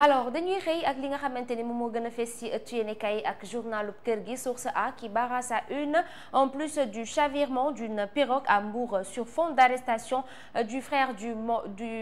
alors dañuy xëy ak li nga xamante ni moom moo gën a fees ci ëttu yéenekaay ak journalu Kër gi Source A qui barre sa une en plus du chavirement d'une pirogue à Mbour sur fond d'arrestation du frère du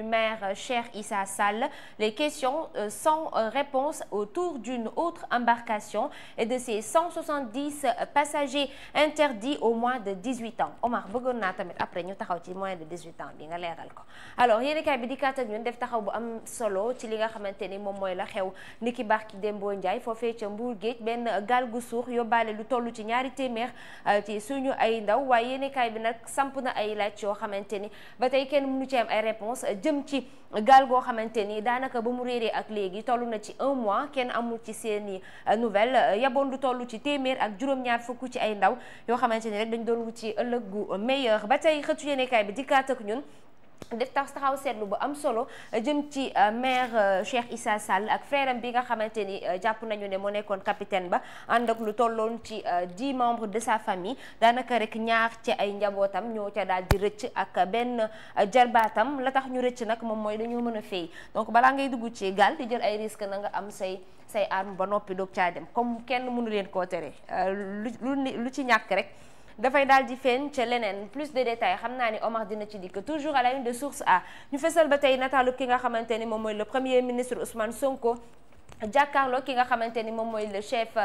maire Cheikh Issa Sall. Les questions sans réponse autour d'une autre embarcation et de ses 170 passagers interdits au moins de 18 ans. Omar bëggoon naa tamit après ñu taxaw ci moins de 18 ans bi nga leeral ko alors yéenekaay bi dikkaat ak ñun def taxaw bu am solo ci li nga xamante ni moom mooy la xew niki barki Dembo Ndiaye foofee ca Mbour Géej benn gaal gu suux yóbbaale lu toll ci ñaari téeméer ci suñu ay ndaw waaye yéenekaay bi nag samp na ay laaj yoo xamante ni ba tey kenn mënu ci am ay réponse jëm ci gaal goo xamante ni daanaka ba mu réeree ak léegi toll na ci 1 mois kenn amul ci seeni nouvelle yaboon lu toll ci téeméer ak juróom-ñaar fukk ci ay ndaw yoo xamante ni rek dañ doon wut ci ëllëg gu meilleur ba tey xëtu yéenekaay bi dikkaat ak ñun def taxaw seetlu bu am solo jëm ci maire Cheikh Issa Sall ak frère am bi nga xamante ni jàpp nañu ne moo nekkoon capitaine ba ànd ak lu tolloon ci 10 membres de sa famille daanaka rek ñaar ci ay njabootam ñoo ca daal di rëcc ak benn jarbaatam la tax ñu rëcc nag moom mooy dañoo mën a fay donc balaa ngay dugg ci gaal di jël ay risque na nga am say arme ba noppi doog caa dem comme kenn mënu leen koo tere lu ci ñàkk rek dafay daal di feeñ ca leneen plus de détails xam naa ni Omar dina ci dikk toujours à la une de Source A ñu fesal ba tey nataalu ki nga xamante ni moom mooy le premier ministre Ousmane Sonko jàkkaarloo ki nga xamante ni moom mooy le chef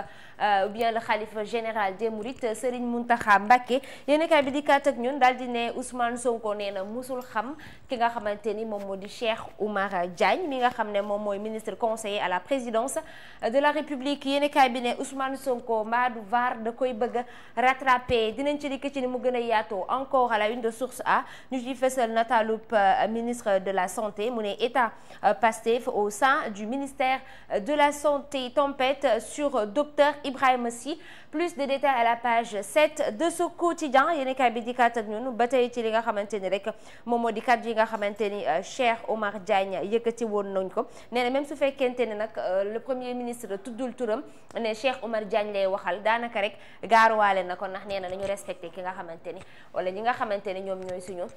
ou bien le khalife général des Mourides Serigne Mountakha Mbacké yéenekaay bi di kat ak ñun daal di ne Ousmane Sonko nee na musul xam ki nga xamante ni moom moo di Cheikh Oumar Diagne mi nga xam ne moom mooy ministre conseiller à la présidence de la République yéenekaay bi ne Ousmane Sonko mbaadu VAR da koy bëgg a rattraper dinañ ci dikk ci ni mu gën a yaatoo encore à la une de Source A ñu ci fesal nataalub ministre de la santé mu ne état Pastef au sein du ministère de la santé tempête sur docteur Ibrahima Sy plus de détails à la page 7 de ce quotidien yéenekaay bi dikkaat ak ñun ba tey ci li nga xamante ni rek moom moo di kàddu yi nga xamante ni Cheikh Oumar Diagne yëkkati woon nañ ko nee na même su fekkente ne nag le premier ministre tuddul turam ne Cheikh Oumar Diagne lay waxal daanaka rek gaaruwaale na ko ndax nee na nañu respecté ki nga xamante ni wala ñi nga xamante ni ñoom ñooy suñu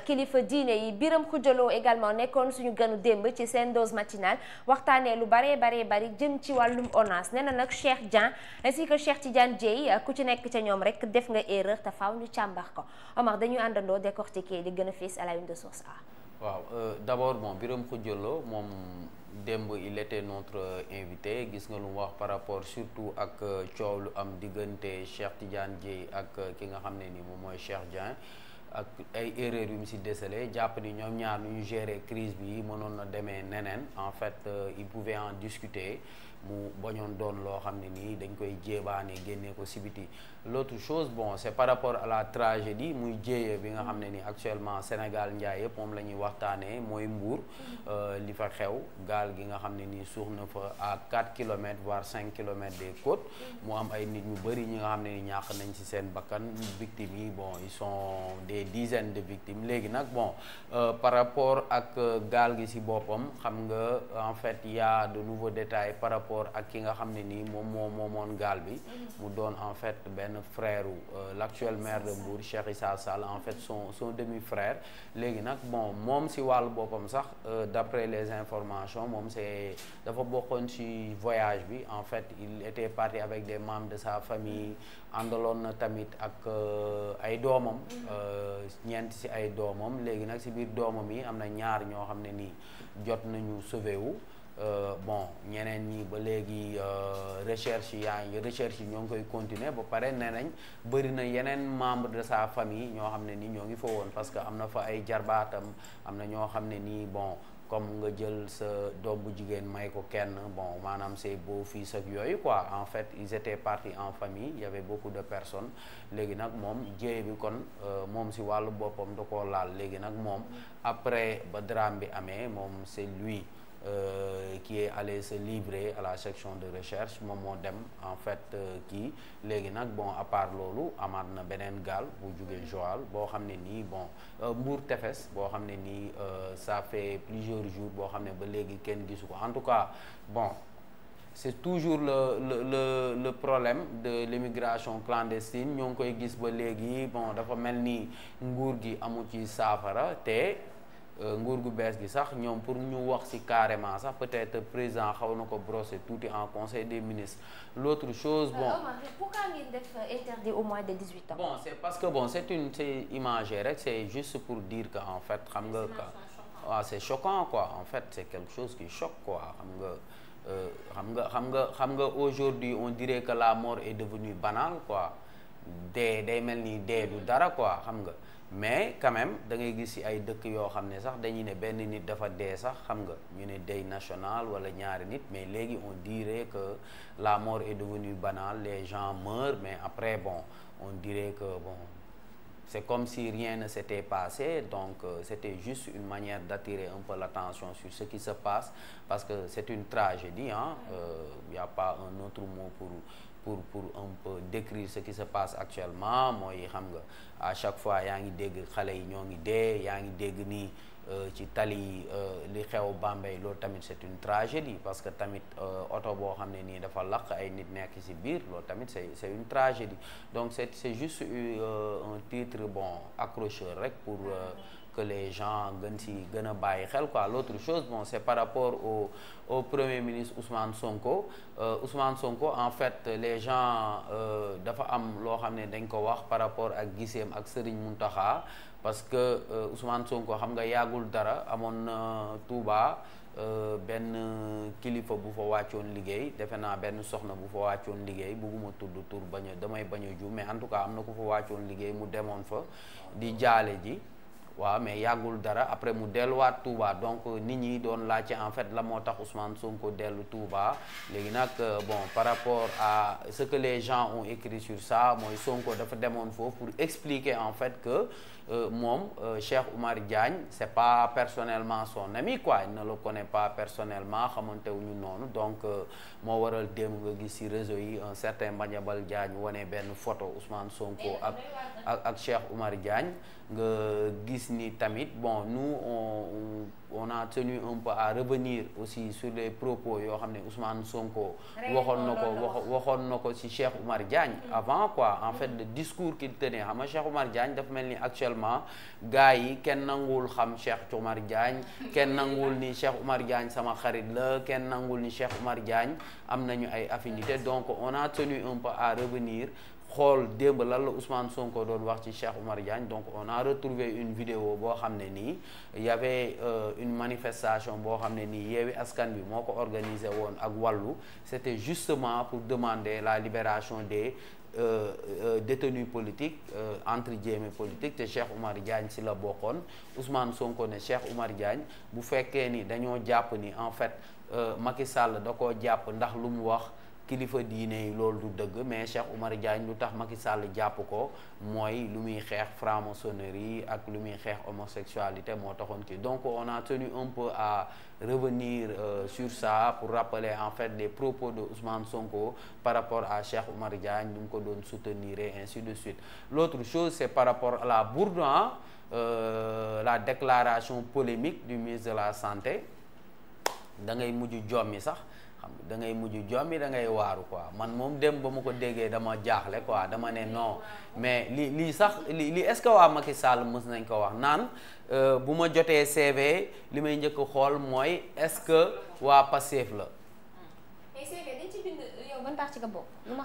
kilifa diine yi Biram Xujaloo également nekkoon suñu ganu démb ci seen dose matinale waxtaanee lu bari jëm ci wàllum ONAS nee na nag Cheikh Dieng ainsi que Cheikh Tidiane Dièye ku ci nekk ca ñoom rek def nga erreur te faaw ñu càmbar ko Omar dañuy àndandoo décortiquer di gën a fës à la une de Source A. waaw d'abord bon Biram Xujaloo moom démb il était notre invité gis nga lu mu wax par rapport surtout ak coow lu am diggante Cheikh Tidiane Dièye ak ki nga xam ne ni moom mooy Cheikh Dieng. ak ay erreurs yu mu si décelé jàpp ni ñoom ñaar nu ñu gérer crise bi mënoon na demee neneen en fait il pouvait en discuter mu bañoon doon loo xam ne nii dañ koy jéebaane génnee ko si biti l'autre chose bon c'est par rapport à la tragédie muy jéeye bi nga xam ne ni actuellement Sénégal njaay yëpp moom la ñuy waxtaanee mooy Mbour li fa xew gaal gi nga xam ne nii suux na fa à 4 kilomètres voire 5 kilomètres des côtes mu am ay nit ñu bëri ñi nga xam ne ni ñàkk nañ ci seen bakkan victimes yi bon ils sont des dizaines de victimes léegi nag bon par rapport ak gaal gi ci boppam xam nga en fait il y a de nouveaux détails par rapport ak ki nga xam ne nii moom moomoon gaal bi mu doon en fait benn frère l'actuel maire de Mbour Cheikh Issa Sall en fait son demi-frère léegi nag bon moom ci wàllu boppam sax d'après les informations moom c'est dafa bokkoon ci voyage bi en fait il était parti avec des membres de sa famille àndaloon na tamit ak ay doomam ñeent ci ay doomam léegi nag ci biir doomam yi am na ñaar ñoo xam ne nii jot nañu sauvé wu bon ñeneen ñi ba léegi recherche yi ñoo ngi koy continuer ba pare nee nañ bëri na yeneen membre de sa famille ñoo xam ne ni ñoo ngi fa woon parce que am na fa ay jarbaatam am na ñoo xam ne nii bon comme nga jël sa doom bu jigéen may ko kenn bon maanaam ses beaux-fils ak yooyu quoi en fait ils étaient partis en famille il y avait beaucoup de personnes léegi nag moom jéey bi kon moom ci wàllu boppam da koo laal léegi nag moom après ba drame bi amee moom c'est lui qui est allé se livrer à la section de recherche moom moo dem en fait kii léegi nag bon à part loolu amaat na beneen gaal bu jógee Joal boo xam ne nii bon Mbour Tefes boo xam ne nii ça fait plusieurs jours boo xam ne ba léegi kenn gisu ko en tout cas bon c'est toujours le problème de l'immigration clandestine ñoo ngi koy gis ba léegi bon dafa mel ni nguur gi amu ci saafara te nguur gu bees gi sax ñoom pour ñu wax ci carrément sax peut-être président xaw na ko brosser tuuti en conseil des ministres. L'autre chose bon pourquoi ngeen def interdit au moins de 18 ans. bon c'est parce que bon c'est imagé rek c'est juste pour dire que en fait xam nga waaw c'est choquant quoi en fait c'est quelque chose qui choque quoi xam nga aujourd'hui on dirait que la mort est devenue banale quoi day mel ni dee du dara quoi xam nga mais quand même da ngay gis ci ay dëkk yoo xam ne sax dañuy ne benn nit dafa dee sax xam nga ñu ne deuil national wala ñaari nit mais léegi on dirait que la mort est devenue banale les gens meurent mais après bon on dirait que bon c'est comme si rien ne s'était passé donc c'était juste une manière d'attirer un peu l'attention sur ce qui se passe parce que c'est une tragédie hein y a pas un autre mot pour un peu décrire ce qui se passe actuellement mooy xam nga à chaque fois yaa ngi dégg xale yi ñoo ngi dee yaa ngi dégg nii ci tali li xew Bambey loolu tamit c'est une tragédie parce que tamit oto boo xam ne nii dafa lakk ay nit nekk ci biir loolu tamit c'est une tragédie donc c'est juste un titre bon accrocheur rek pour que les gens gën a bàyyi xel quoi l'autre chose bon c'est par rapport au premier ministre Ousmane Sonko en fait les gens dafa am loo xam ne dañ ko wax par rapport ak giseem ak Serigne Mountakha parce que Ousmane Sonko xam nga yàggul dara amoon na Touba benn kilifa bu fa wàccoon liggéey defe naa benn soxna bu fa wàccoon liggéey bugguma tudd tur damay bañ a ju mais en tout cas am na ku fa wàccoon liggéey mu demoon fa di jaale ji waaw mais yàggul dara après mu delluwaat Touba donc nit ñi doon laajte en fait la moo tax Ousmane Sonko dellu Touba léegi nag bon par rapport à ce que les gens ont écrit sur ça mooy Sonko dafa demoon foofu pour expliquer en fait que moom Cheikh Oumar Diagne c'est pas personnellement son ami quoi il ne le connaît pas personnellement xamante wuñu noonu donc moo waral démb nga gis ci réseau yi un certain Madiambal Diagne wane benn photo Ousmane Sonko ak Cheikh Oumar Diagne nga gis ni tamit bon nous on a tenu un peu à revenir aussi sur les propos yoo xam ne Ousmane Sonko waxoon na ko ci Cheikh Oumar Diagne avant quoi en fait le discours qu'il tenait xam nga Cheikh Oumar Diagne dafa mel ni actuellement gars yi kenn nanguwul xam Cheikh Oumar Diagne kenn nanguwul ni Cheikh Oumar Diagne sama xarit la kenn nanguwul ni Cheikh Oumar Diagne am nañu ay affinités donc on a tenu un peu à revenir xool démb lan la Ousmane Sonko doon wax ci Cheikh Oumar Diagne donc on a retrouvé une vidéo boo xam ne nii y avait une manifestation boo xam ne nii Yewwi Askan Wi moo ko organisé woon ak Wallu c'était justement pour demander la libération des détenus politiques entre guillemets politiques te Cheikh Oumar Diagne ci la bokkoon Ousmane Sonko ne Cheikh Oumar Diagne bu fekkee ni dañoo jàpp ni en fait Macky Sall da koo jàpp ndax lu mu wax kilifa diine yi loolu du dëgg mais Cheikh Oumar Diagne lu tax Macky Sall jàpp ko mooy lu muy xeex franc-maçonnerie ak lu muy xeex homosexualité moo taxoon kii donc on a tenu un peu à revenir sur ça pour rappeler en fait les propos de Ousmane Sonko par rapport à Cheikh Oumar Diagne ñu ngi ko doon soutenir et ainsi de suite l'autre chose c'est par rapport à la bourde la déclaration polémique du ministre de la santé da ngay mujj jommi sax xam da ngay mujj jommi da ngay waaru quoi man moom dem ba ma ko déggee dama jaaxle quoi dama ne non mais lii sax li est-ce que waa Macky Sall mës nañ ko wax naan bu ma jotee CV li may njëkk xool mooy est-ce que waa Pastef la.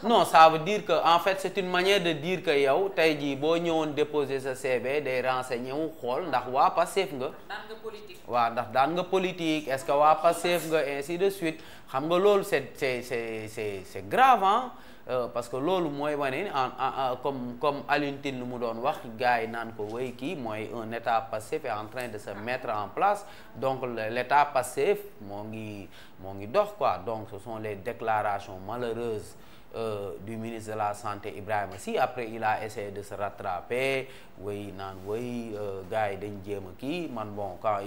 non ça veut dire que en fait c'est une manière de dire que yow tey jii boo ñëwoon déposer sa CV day renseigner wu xool ndax waa Pastef nga. daan nga politique. waaw ndax daan nga politique est-ce que waa Pastef nga ainsi de suite xam nga loolu c'est grave hein parce que loolu mooy wane comme Alioune Tine lu mu doon wax gars yi naan ko wéy kii mooy un état Pastef est en train de se mettre en place donc l'état Pastef moo ngi dox quoi donc ce sont les déclarations malheureuses du ministre de la santé Ibrahima Sy après il a essayé de se rattraper way naan way gars yi dañ jéem a kii man bon quand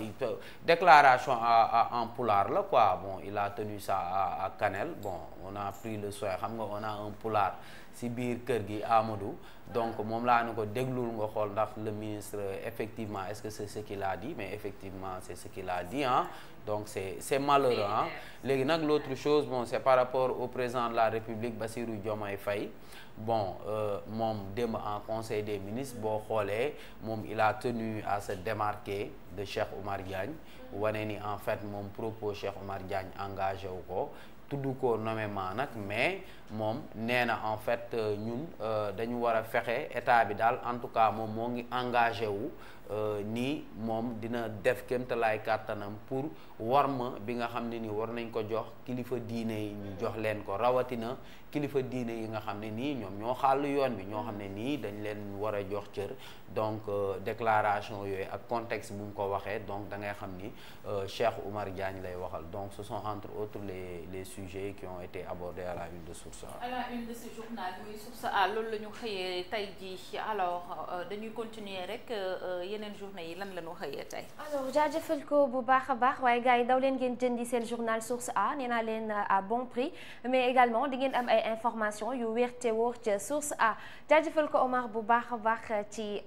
déclaration en pulaar la quoi bon il a tenu ça à Kanel bon on a pris le soin xam nga on a un pulaar si biir kër gi Amadou donc moom laa ne ko déglul nga xool ndax le ministre effectivement est-ce que c'est ce qu'il a dit mais effectivement c'est ce qu'il a dit hein donc c'est malheureux hein. Léegi nag l'autre chose bon c'est par rapport au président de la République Bassirou Diomaye Faye bon moom démb en conseil des ministres boo xoolee moom il a tenu à se démarquer de Cheikh Oumar Diagne wane ni en fait moom propos Cheikh Oumar Diagne engagé wu ko tudd ko nommément nag mais moom nee na en fait ñun dañu war a fexe état bi daal en tout cas moom moo ngi engagé wu nii moom dina def kéemtalaay kàttanam pour warma bi nga xam ne nii war nañ ko jox kilifa diine yi ñu jox leen ko rawatina kilifa diine yi nga xam ne nii ñoom ñoo xàll yoon bi ñoo xam ne nii dañ leen war a jox cër donc déclaration yooyu ak contexte bu mu ko waxee donc da ngay xam ni Cheikh Oumar Diagne lay waxal donc ce sont entre autres les sujets qui ont été abordés à la une de Source A. À la une de ce journal muy Source A loolu la ñu xëyee tey jii alors dañuy continuer rek yeneen journée yi lan la ñu xëyee tey. alors jaajëfal ko bu baax a baax waaye gars yi daw leen ngeen jëndi seen journal Source A nee naa leen à bon prix mais également di ngeen am ay informations yu wér te wóor ca Source A jaajëfal ko Omar bu baax a baax ci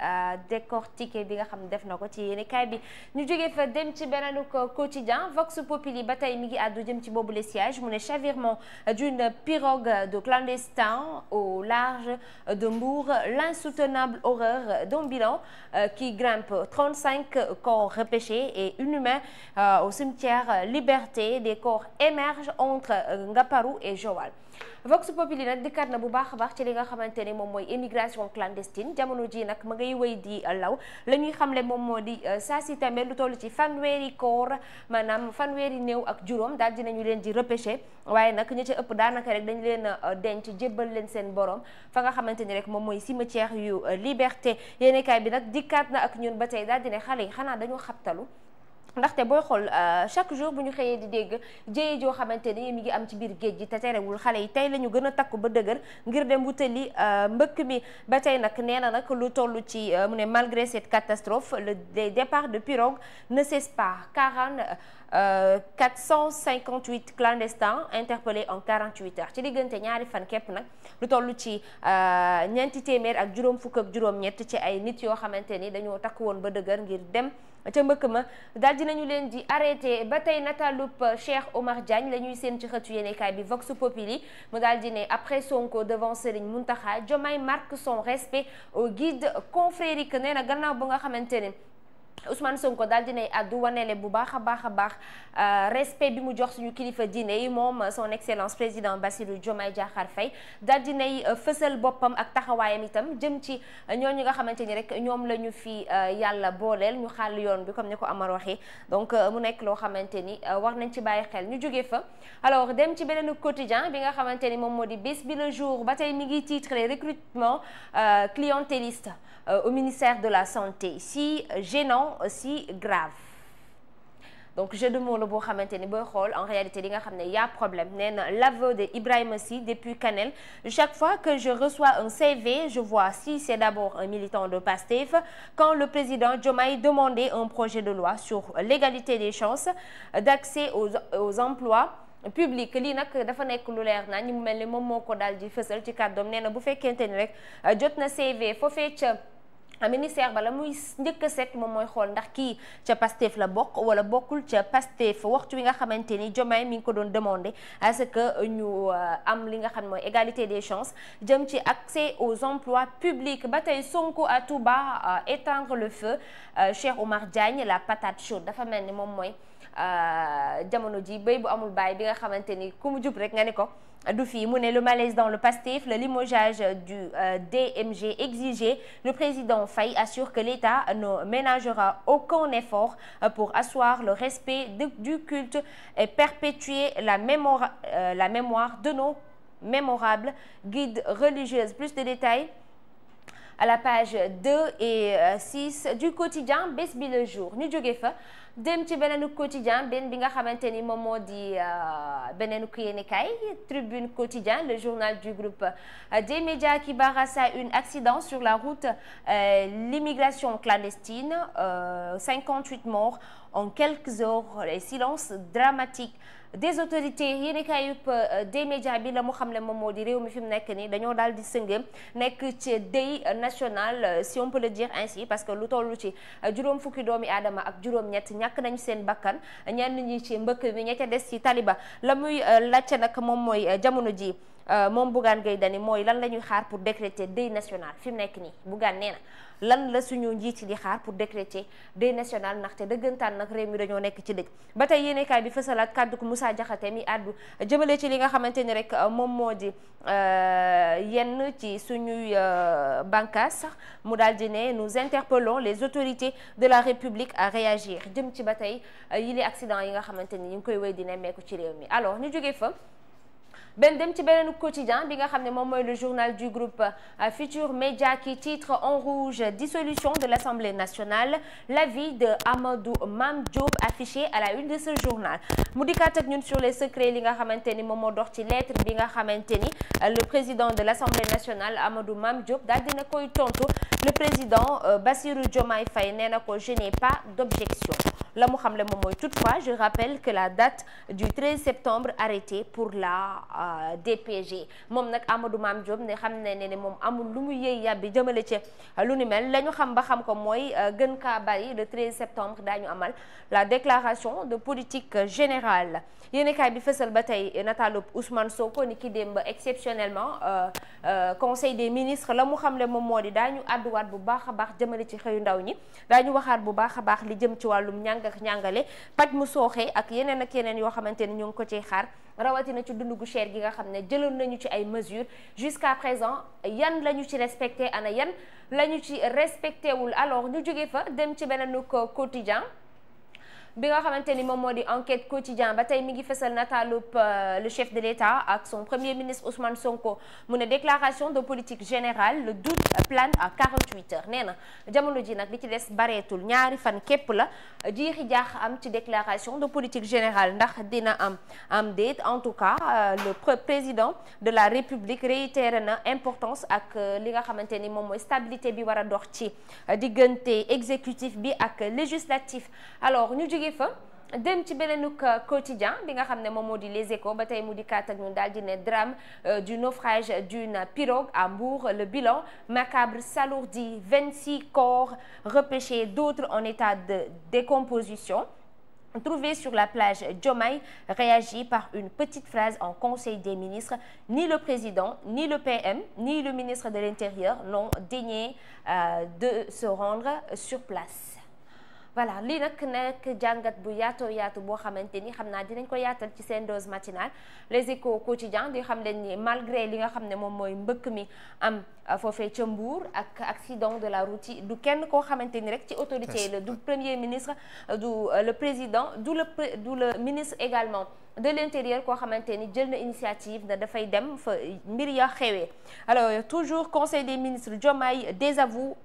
décortiqué bi nga xam ne def na ko ci yéenekaay bi ñu jógee fa dem ci beneen quotidien Vox Populi ba tey mi ngi àddu jëm ci boobu le siège mu ne chavirement d'une pirogue de clandestins au large de Mbour l'insoutenable horreur d'un bilan qui grimpe 35 corps repêchés et inhumains au cimetière Liberté des corps émergent entre Ngaparou et Joal. Vox Populi nag dikkaat na bu baax a baax ci li nga xamante ni moom mooy immigration clandestine jamono ji nag ma ngay wéy di law la ñuy xamle moom moo di saa si tamit lu toll ci fanweeri koor maanaam fanweeri néew ak juróom daal dinañu leen di repêché waaye nag ñi ci ëpp daanaka rek dañu leen denc jébbal leen seen borom fa nga xamante ni rek moom mooy cimetière yu Liberté yéenekaay bi nag dikkaat na ak ñun ba tey daal dina xale yi xanaa dañoo xabtalu ndaxte booy xool chaque jour bu ñu xëyee di dégg jéye joo xamante ni mi ngi am ci biir géej gi te terewul xale yi tey la ñu gën a takku ba dëgër ngir dem wutali mbëkk mi ba tey nag nee na nag lu toll ci mu ne malgré cette catastrophe le départ de pirogue ne cesse pas 458 clandestins interpellés en 48 heures ci diggante ñaari fan képp nag lu toll ci ñeenti téeméer ak juróom fukk ak juróom-ñett ci ay nit yoo xamante ni dañoo takk woon ba dëgër ngir dem ca mbëkk ma daal dinañu leen di arrêté ba tey nataalub Cheikh Oumar Diagne la ñuy seen ci xëtu yéenekaay bi Vox Populi mu daal di ne après Sonko devant Serigne Mountakha Diomaye marque son respect au guide confrérique nee na gannaaw ba nga xamante ne Ousmane Sonko daal dinay àddu wanele bu baax a baax respect bi mu jox suñu kilifa diine yi moom son excellence président Bassirou Diomaye Diakhar Faye daal dinay fësal boppam ak taxawaayam itam jëm ci ñooñu nga xamante ni rek ñoom la ñu fi yàlla booleel ñu xàll yoon bi comme ni ko Amar waxee donc mu nekk loo xamante ni war nañ ci bàyyi xel ñu jógee fa alors dem ci beneen quotidien bi nga xamante ni moom moo di Bés Bi Le Jour ba tey mi ngi titré recrutement clientéliste au ministère de la Santé si gênant si grave donc jeu de mots la boo xamante ni booy xool en réalité di nga xam ne y a problème nee na l'aveu de Ibrahima Sy depuis Kanel chaque fois que je reçois un CV je vois si c'est d'abord un militant de PASTEF quand le président Diomaye demandait un projet de loi sur l'égalité des chances d'accès aux emplois public lii nag dafa nekk lu leer naa ñi mu mel ni moom moo ko daal di fësal ci kàddoom nee na bu fekkente ni rek jot na CV foofee ca ministère bala muy njëkk a set moom mooy xool ndax kii ca Pastef la bokk wala bokkul ca Pastef waxtu wi nga xamante ni Diomaye mi ngi ko doon demandé à ce que ñu am li nga xam mooy égalité des chances jëm ci accès aux emplois publics ba tey Sonko à Touba éteindre le feu Cheikh Oumar Diagne la patate chaude dafa mel ni moom mooy jamono ji béy bu amul baay bi nga xamante ni ku mu jub rek nga ni ko du fii mu ne le malaise dans le PASTEF le limogeage du DMG exigé le président Faye assure que l'État ne ménagera aucun effort pour asseoir le respect du culte et perpétuer la mémoire de nos mémorables guides religieuses. Plus de détails à la page 2 et 6 du quotidien Bés Bi Le Jour ñu jóge fa dem ci beneen quotidien bi nga xamante ni moom moo di beneen yéenekaay Tribune Quotidien le journal du groupe des médias qui barre sa une accident sur la route l'immigration clandestine 58 morts en quelques heures les silences dramatiques des autorités yéenekaay yëpp des médias bi la mu xam ne moom moo di réew mi fi mu nekk nii dañoo daal di sëngéem nekk ci deuil national si on peut le dire ainsi parce que lu tollu ci juróom fukki doomi aadama ak juróom-ñett ñàkk nañu seen bakkan ñenn ñi ci mbëkk mi ña ca des ci taliba la muy laajte nag moom mooy jamono ji moom Bougane Gueye Dany mooy lan la ñuy xaar pour décréter deuil national fi mu nekk nii Bougane nee na lan la suñu njiit yi di xaar pour décréter deuil national ndaxte dëggantaan nag réew mi dañoo nekk ci dëj ba tey yéenekaay bi fësalaat kàddu ko Moussa Diakhaté mi àddu jëmale ci li nga xamante ni rek moom moo di yenn ci suñuy bànqaas sax mu daal di ne nous interpellons les autorités de la République à réagir jëm ci ba tey yile accident yi nga xamante ni ñu ngi koy wéy di nemmeeku ci réew mi alors ñu jógee fa dem ci beneen quotidien bi nga xam ne moom mooy le journal du groupe Futurs Médias qui titre en rouge dissolution de l'Assemblée nationale, l'avis de Amadou Mame Diop affiché à la une de ce journal mu dikkaat ak ñun sur les secrets li nga xamante ni moom moo dox ci lettre bi nga xamante ni le président de l'Assemblée nationale Amadou Mame Diop daal dina koy tontu le président Bassirou Diomaye Faye nee na ko je n'ai pas d'objection la mu xam le moom mooy toutefois je rappelle que la date du 13 septembre arrêtée pour la DPG moom nag Amadou Mame Diop ne xam ne moom amul lu mu yëy yàbbi jëmale ci lu ni mel la ñu xam ba xam ko mooy gën kaa bari le 13 septembre daañu amal la déclaration de politique générale yéenekaay bi fësal ba tey nataalub Ousmane Sonko ni ki démb exceptionnellement conseil des ministres la mu xam le moom moo di daañu àdduwaat bu baax a baax jëmale ci xëyu ndaw ñi daañu waxaat bu baax a baax li jëm ci wàllum njàng ak njàngale paj mu sooxee ak yeneen ak yeneen yoo xamante ni ñu ngi ko ciy xaar rawatina ci dundu gu cher gi nga xam ne jëloon nañu ci ay mesures jusqu'à présent yan la ñu ci respecté ana yan la ñu ci respecté wul alors ñu jógee fa dem ci beneen quotidien bi nga xamante ni moom moo di enquête quotidien ba tey mi ngi fësal nataalub le chef de l'État ak son premier ministre Ousmane Sonko mu ne déclaration de politique générale le doute plane à 48 heures nee na jamono ji nag li ci des bareetul ñaari fan képp la jiixi jaax am ci déclaration de politique générale ndax dina am déet en tout cas le président de la République réitère na importance ak li nga xamante ni moom mooy stabilité bi war a dox ci diggante exécutif bi ak législatif alors ñu jógee fa dem ci beneenuk quotidien bi nga xam ne moom moo di Les Échos ba tey mu di kaat ak ñun daal di ne drame du naufrage d'une pirogue à Mbour le bilan macabre s'alourdit 26 corps repêchés d'autres en état de décomposition trouvé sur la plage. Diomaye réagit par une petite phrase en Conseil des ministres. Ni le président, ni le PM, ni le ministre de l'Intérieur n'ont daigné de se rendre sur place. Voilà lii nag nekk jàngat bu yaatu boo xamante ni xam naa dinañ ko yaatal ci seen dose matinale Les Échos quotidien di xam leen ni malgré li nga xam ne moom mooy mbëkk mi am foofee ca Mbour ak accident de la route yi du kenn koo xamante ni rek ci autorité la du premier ministre du le président du le ministre également de l'intérieur koo xamante ni jël na initiative na dafay dem fa mbir ya xewee alors toujours conseil des ministres Diomaye désavoue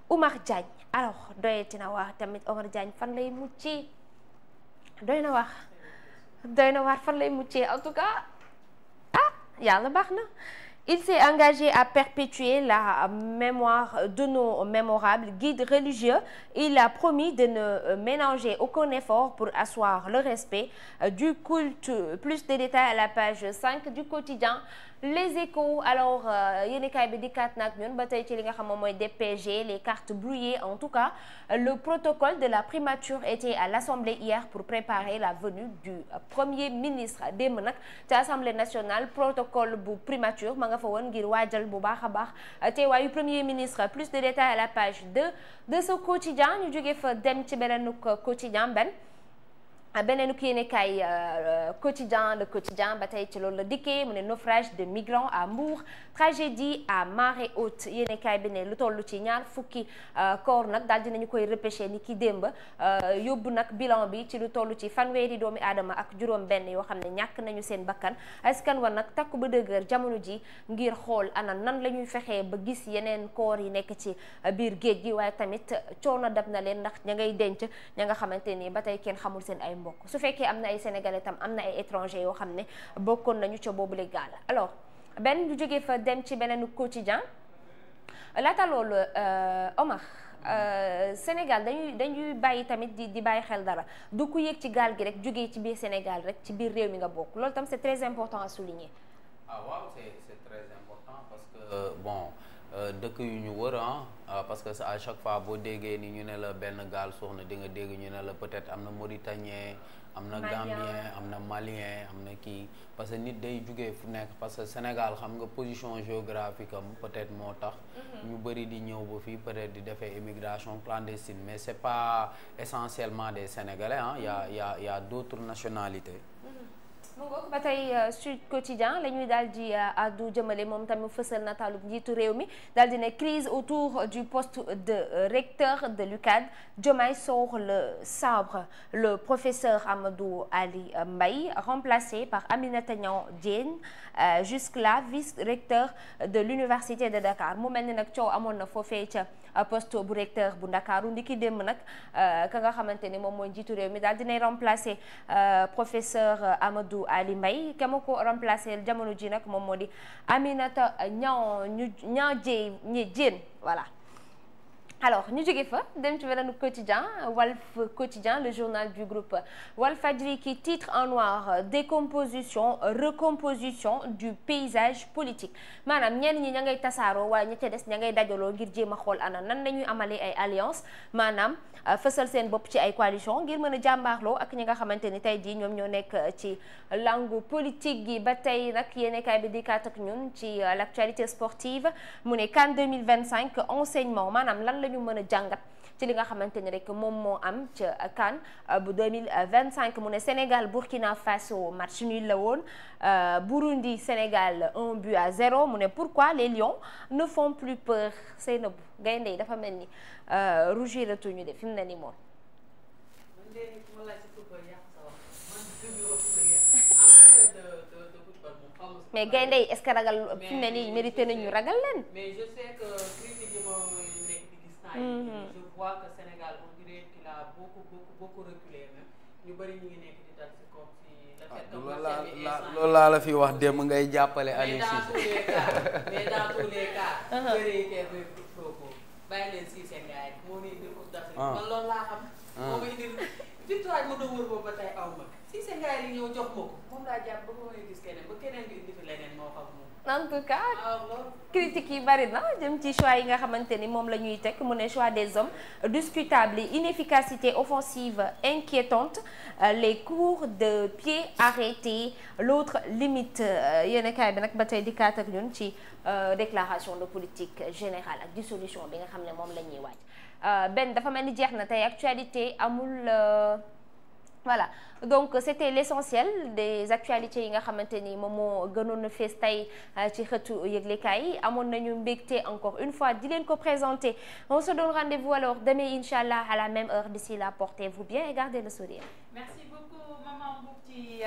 Oumar Diagne alors doyati na wax tamit Oumar Diagne fan lay muccee doy na wax fan lay muccee en tout cas yàlla baax na. Il s'est engagé à perpétuer la mémoire de nos mémorables guides religieux. Il a promis de ne ménager aucun effort pour asseoir le respect du culte. Plus de détails à la page 5 du quotidien Les Échos. Alors yéenekaay bi dikkaat nag ñun ba tey ci li nga xam moom mooy DPG les cartes brouillées. En tout cas le protocole de la primature était à l'Assemblée hier pour préparer la venue du Premier ministre. Démb nag ci Assemblée nationale protocole bu primature ma nga fa woon ngir waajal bu baax a baax teewaayu Premier ministre. Plus de détails à la page 2 de ce quotidien. ñu jógee fa dem ci beneen quotidien beneen ku yéenekaay quotidien le quotidien ba tey ci loolu la dikkee mu ne naufrage de migrants à Mbour tragédie à marée haute yéenekaay bi ne lu toll ci ñaar fukki corps nag daal dinañu koy repêché ni ki démb yóbbu nag bilan bi ci lu toll ci fanweeri doomi aadama ak juróom benn yoo xam ne ñàkk nañu seen bakkan askan wa nag takku ba dëgër jamono ji ngir xool ana nan la ñuy fexee ba gis yeneen corps yi nekk ci biir géej gi waaye tamit coono dab na leen ndax ña ngay denc ña nga xamante ni ba tey kenn xamul seen ay mbokk su fekkee am na ay sénégalais tam am na ay étrangers yoo xam ne bokkoon nañu ca boobule gaal alors benn ñu jógee fa dem ci beneen quotidien laata loolu Omar Sénégal dañuy bàyyi tamit di bàyyi xel dara du ku yéeg ci gaal gi rek jógee ci biir Sénégal rek ci biir réew mi nga bokk loolu tam c'est très important à souligner. Waaw c'est très important parce que bon dëkk yu ñu wër parce que à chaque fois boo déggee ni ñu ne la benn gaal suux na di nga dégg ñu ne la peut-être am na Mauritanien am na Gambien am na Malien am na kii parce que nit day jugee fu nekk parce que Sénégal xam nga position géographique am peut-être moo tax ñu bëri di ñëw ba fii peut-être di defee immigration clandestine mais c'est pas essentiellement des Sénégalais y a d'autres nationalités. mu ngoog ba tey Sud Quotidien la ñuy daal di àddu jëmale moom tamit fësal nataalu njiitu réew mi daal di ne crise autour du poste de recteur de l'UCAD. Diomaye sort le sabre. Le professeur Amadou Ali Mbaye remplacé par Aminata Niang Diène, jusque-là vice-recteur de l'université de Dakar. mu mel ni nag coow amoon na foofee ca poste bu recteur bu Ndakaaru ndiki démb nag ka nga xamante ni moom mooy njiitu réew mi daal dinay remplacer professeur Amadou Ali Mbaye ka ma ko remplacer jamono ji nag moom moo di Aminata Niang Diène voilà. Alors ñu jóge fa dem ci beneen quotidien Walf Quotidien, le journal du groupe Walfadjri qui titre en noir décomposition recomposition du paysage politique. maanaam ñenn ñi ña ngay tasaaroo waaye ña ca des ña ngay dajaloo ngir jéem a xool ana nan lañuy amalee ay alliance maanaam fësal seen bopp ci ay coalition ngir mën a jàmbaarloo ak ñi nga xamante ni tey jii ñoom ñoo nekk ci langue politique gi. ba tey nag yéenekaay bi di kat ak ñun ci l'actualité sportive mu ne CAN 2025 enseignement maanaam lan ñu mën a jàngat ci li nga xamante ni rek moom moo am ca CAN bu 2025 mu ne Sénégal Burkina Faso match nul la woon Burundi Sénégal 1-0 mu ne pourquoi les lions ne font plus peur Seynabou gaynde yi dafa mel ni rougiratuñu de fi mu ne ni moom. mais gaynde yi est-ce que ragal fi mu ne nii mérité nañu ragal leen. mais je sais que critique yi ma nekk di gis naa je vois que Sénégal on dirait qu'il a beaucoup reculé même ñu bëri ñu ngi nekk di dal si kaw si loolu laa la fi wax démb ngay jàppale Aliou Cissé mais dans tous les cas bëri kee koy propos bàyyi leen Cissé ngaay moo ni indil Coupe d'Afrique man loolu laa xam moo ma indil victoire ma doon wër boobu ba tey aw ma Cissé ngaay li ñëw jox ma ko moom laa jàpp ba may gis keneen ba keneen di indi fi leneen moo xam moom. En tout cas critiques yi bari na jëm ci choix yi nga xamante ni moom la ñuy teg mu ne choix des hommes discutable, inefficacité offensive inquiétante, les coups de pied arrêtés, l'autre limite yéen kaay bi nag ba tey dikkaat ak ñun ci déclaration de politique générale ak dissolution bi nga xam ne moom la ñuy waaj benn dafa mel ni jeex na tey actualité amul. Voilà donc c'était l'essentiel des actualités yi nga xamante ni moom moo gënoon a fees tey ci xëtu yëglekaay yi amoon nañu mbégte encore une fois di leen ko présenter. On se donne rendez-vous alors demain inchallah à la même heure. D'ici là portez-vous bien et gardez le sourire. Merci beaucoup maman Mboup ci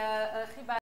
xibaar